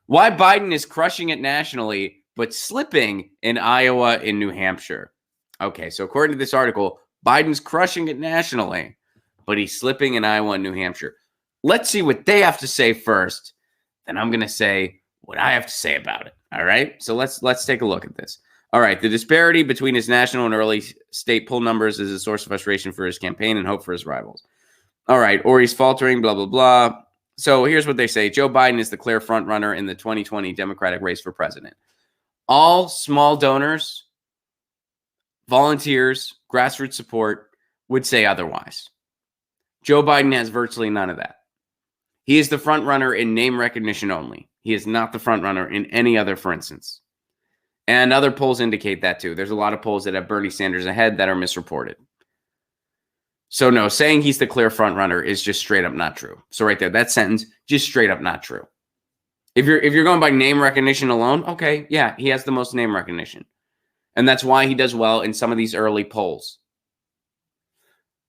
Why Biden is crushing it nationally, but slipping in Iowa and New Hampshire. Okay, so according to this article, Biden's crushing it nationally, but he's slipping in Iowa and New Hampshire. Let's see what they have to say first. Then I'm going to say what I have to say about it. All right, so let's take a look at this. All right, the disparity between his national and early state poll numbers is a source of frustration for his campaign and hope for his rivals. All right, or he's faltering, blah, blah, blah. So here's what they say. Joe Biden is the clear frontrunner in the 2020 Democratic race for president. All small donors, volunteers, grassroots support would say otherwise. Joe Biden has virtually none of that. He is the frontrunner in name recognition only. He is not the frontrunner in any other, for instance. And other polls indicate that too. There's a lot of polls that have Bernie Sanders ahead that are misreported. So no, saying he's the clear front runner is just straight up not true. So right there, that sentence, just straight up not true. If you're going by name recognition alone, okay, yeah, he has the most name recognition. And that's why he does well in some of these early polls.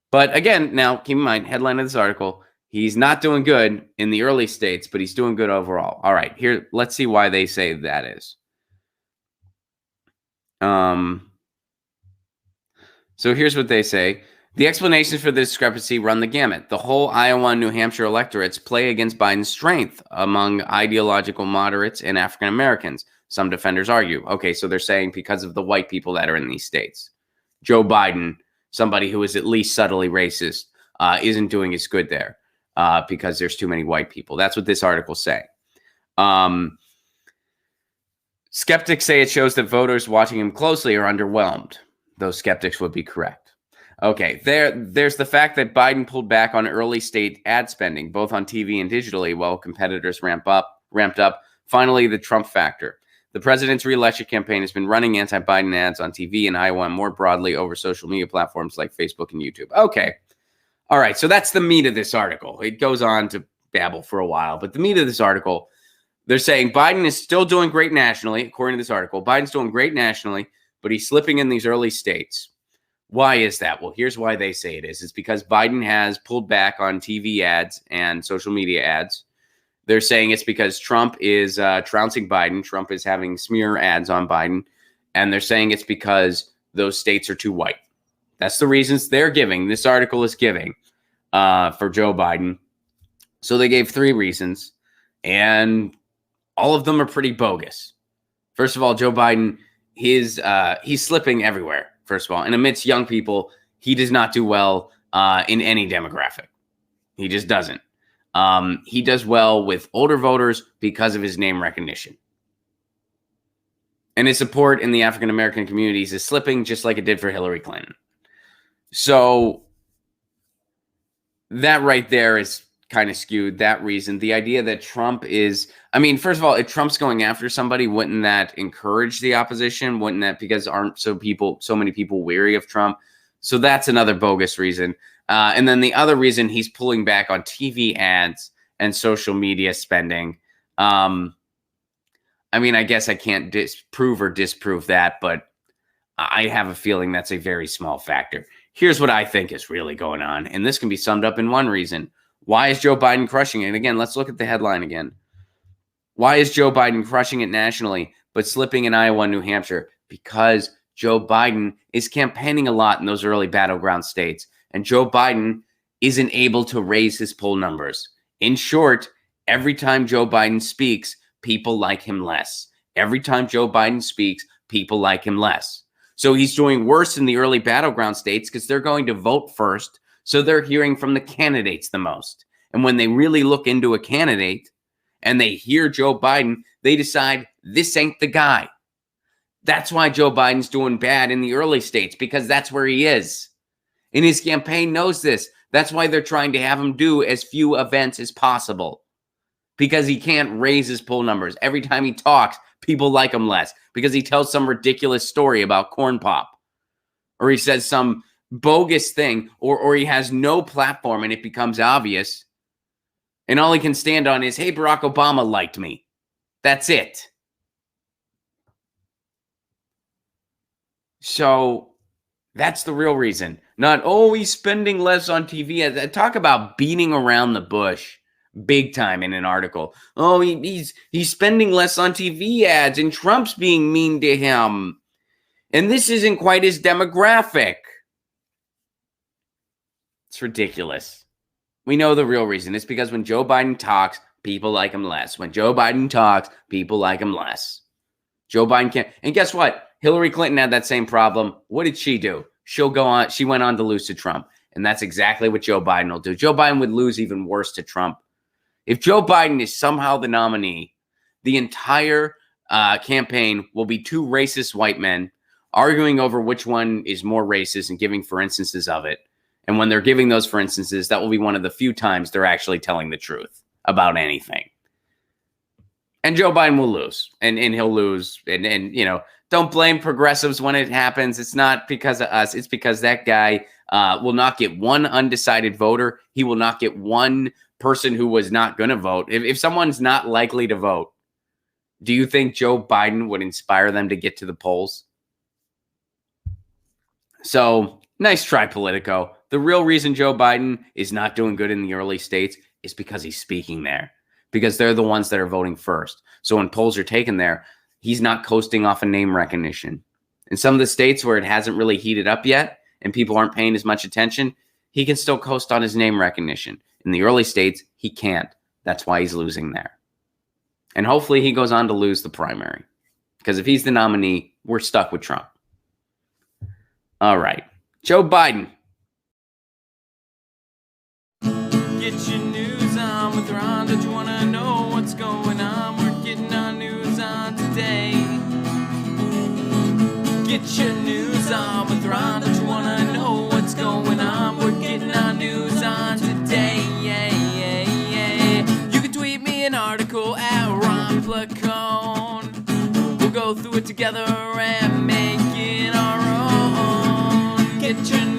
But again, now keep in mind, headline of this article, he's not doing good in the early states, but he's doing good overall. All right, here, let's see why they say that is. So here's what they say. The explanations for the discrepancy run the gamut. The whole Iowa and New Hampshire electorates play against Biden's strength among ideological moderates and African Americans. Some defenders argue. Okay, so they're saying because of the white people that are in these states. Joe Biden, somebody who is at least subtly racist, isn't doing as good there because there's too many white people. That's what this article's saying. Skeptics say it shows that voters watching him closely are underwhelmed. Those skeptics would be correct. Okay, there's the fact that Biden pulled back on early state ad spending, both on TV and digitally, while competitors ramped up. Finally, the Trump factor. The president's reelection campaign has been running anti-Biden ads on TV in Iowa and more broadly over social media platforms like Facebook and YouTube. Okay, all right, so that's the meat of this article. It goes on to babble for a while, but the meat of this article, they're saying Biden is still doing great nationally, according to this article. Biden's doing great nationally, but he's slipping in these early states. Why is that? Well, here's why they say it is. It's because Biden has pulled back on TV ads and social media ads. They're saying it's because Trump is trouncing Biden. Trump is having smear ads on Biden. And they're saying it's because those states are too white. That's the reasons they're giving. This article is giving for Joe Biden. So they gave 3 reasons. And all of them are pretty bogus. First of all, Joe Biden, he's slipping everywhere. First of all, and amidst young people, he does not do well in any demographic. He just doesn't. He does well with older voters because of his name recognition. And his support in the African-American communities is slipping just like it did for Hillary Clinton. So that right there is kind of skewed, that reason. The idea that Trump is, I mean, first of all, if Trump's going after somebody, wouldn't that encourage the opposition? Wouldn't that, because aren't so many people weary of Trump? So that's another bogus reason. And then the other reason he's pulling back on TV ads and social media spending. I mean, I guess I can't prove or disprove that, but I have a feeling that's a very small factor. Here's what I think is really going on. And this can be summed up in one reason. Why is Joe Biden crushing it? And again, let's look at the headline again. Why is Joe Biden crushing it nationally, but slipping in Iowa and New Hampshire? Because Joe Biden is campaigning a lot in those early battleground states. And Joe Biden isn't able to raise his poll numbers. In short, every time Joe Biden speaks, people like him less. Every time Joe Biden speaks, people like him less. So he's doing worse in the early battleground states because they're going to vote first. So they're hearing from the candidates the most. And when they really look into a candidate and they hear Joe Biden, they decide this ain't the guy. That's why Joe Biden's doing bad in the early states, because that's where he is. And his campaign knows this. That's why they're trying to have him do as few events as possible, because he can't raise his poll numbers. Every time he talks, people like him less because he tells some ridiculous story about corn pop, or he says some bogus thing, or he has no platform and it becomes obvious. And all he can stand on is, hey, Barack Obama liked me. That's it. So that's the real reason. Not, oh, he's spending less on TV. Talk about beating around the bush. big time in an article. Oh, he's spending less on TV ads, and Trump's being mean to him. And this isn't quite his demographic. It's ridiculous. We know the real reason. It's because when Joe Biden talks, people like him less. When Joe Biden talks, people like him less. Joe Biden can't. And guess what? Hillary Clinton had that same problem. What did she do? She'll go on. She went on to lose to Trump. And that's exactly what Joe Biden will do. Joe Biden would lose even worse to Trump. If Joe Biden is somehow the nominee, the entire campaign will be two racist white men arguing over which one is more racist and giving for instances of it. And when they're giving those for instances, that will be one of the few times they're actually telling the truth about anything. And Joe Biden will lose, and he'll lose. And you know, don't blame progressives when it happens. It's not because of us. It's because that guy will not get one undecided voter. He will not get one person who was not going to vote. If someone's not likely to vote, do you think Joe Biden would inspire them to get to the polls? So nice try, Politico. The real reason Joe Biden is not doing good in the early states is because he's speaking there, because they're the ones that are voting first. So when polls are taken there, he's not coasting off of name recognition. In some of the states where it hasn't really heated up yet and people aren't paying as much attention, he can still coast on his name recognition. In the early states, he can't. That's why he's losing there. And hopefully he goes on to lose the primary, because if he's the nominee, we're stuck with Trump. All right. Joe Biden. Get your news on with Ron. Don't you want to know what's going on? We're getting our news on today. Get your news on with Ron. Don't you want to know what's going on? We're getting our news on today. Yeah, yeah, yeah. You can tweet me an article at Ron Placone. We'll go through it together and make it our own. Get your